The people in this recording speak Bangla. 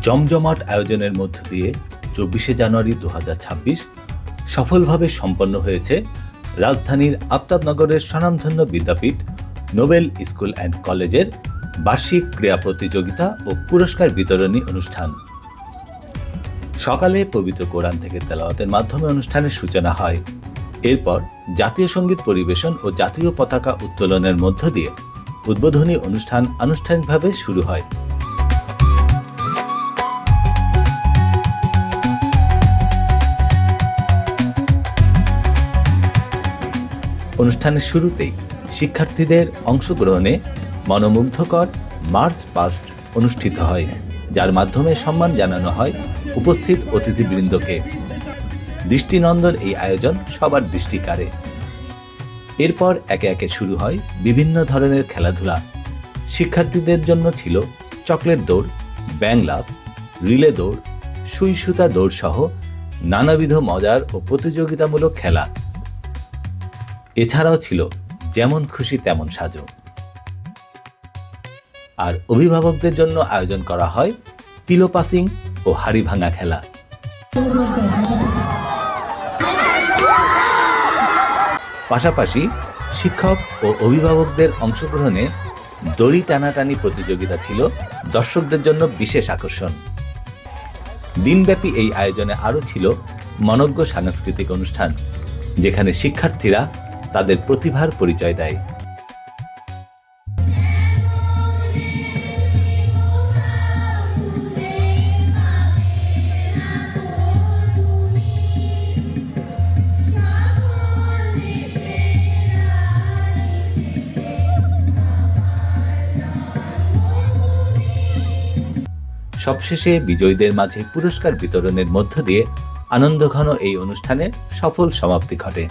জমজমাট আয়োজনের মধ্য দিয়ে ২৪শে জানুয়ারি ২০২৬ সফলভাবে সম্পন্ন হয়েছে রাজধানীর আফতাবনগরের স্বনামধন্য বিদ্যাপীঠ নোবেল স্কুল অ্যান্ড কলেজের বার্ষিক ক্রীড়া প্রতিযোগিতা ও পুরস্কার বিতরণী অনুষ্ঠান। সকালে পবিত্র কোরআন থেকে তেলাওয়াতের মাধ্যমে অনুষ্ঠানের সূচনা হয়। এরপর জাতীয় সঙ্গীত পরিবেশন ও জাতীয় পতাকা উত্তোলনের মধ্য দিয়ে উদ্বোধনী অনুষ্ঠান আনুষ্ঠানিকভাবে শুরু হয়। অনুষ্ঠানের শুরুতেই শিক্ষার্থীদের অংশগ্রহণে মনোমুগ্ধকর মার্চ পাস্ট অনুষ্ঠিত হয়, যার মাধ্যমে সম্মান জানানো হয় উপস্থিত অতিথিবৃন্দকে। দৃষ্টিনন্দন এই আয়োজন সবার দৃষ্টি কাড়ে। এরপর একে একে শুরু হয় বিভিন্ন ধরনের খেলাধুলা। শিক্ষার্থীদের জন্য ছিল চকলেট দৌড়, ব্যাং লাফ, রিলে দৌড়, সুই সুতা দৌড় সহ নানাবিধ মজার ও প্রতিযোগিতামূলক খেলা। এছাড়াও ছিল যেমন খুশি তেমন সাজো। আর অভিভাবকদের জন্য আয়োজন করা হয় পিলো পাসিং ও হাড়ি ভাঙা খেলা। পাশাপাশি শিক্ষক ও অভিভাবকদের অংশগ্রহণে দড়ি টানাটানি প্রতিযোগিতা ছিল দর্শকদের জন্য বিশেষ আকর্ষণ। দিনব্যাপী এই আয়োজনে আরও ছিল মনোজ্ঞ সাংস্কৃতিক অনুষ্ঠান, যেখানে শিক্ষার্থীরা তাদের প্রতিভার পরিচয় দেয়। সবশেষে বিজয়ীদের মাঝে পুরস্কার বিতরণের মধ্য দিয়ে আনন্দঘন এই অনুষ্ঠানের সফল সমাপ্তি ঘটে।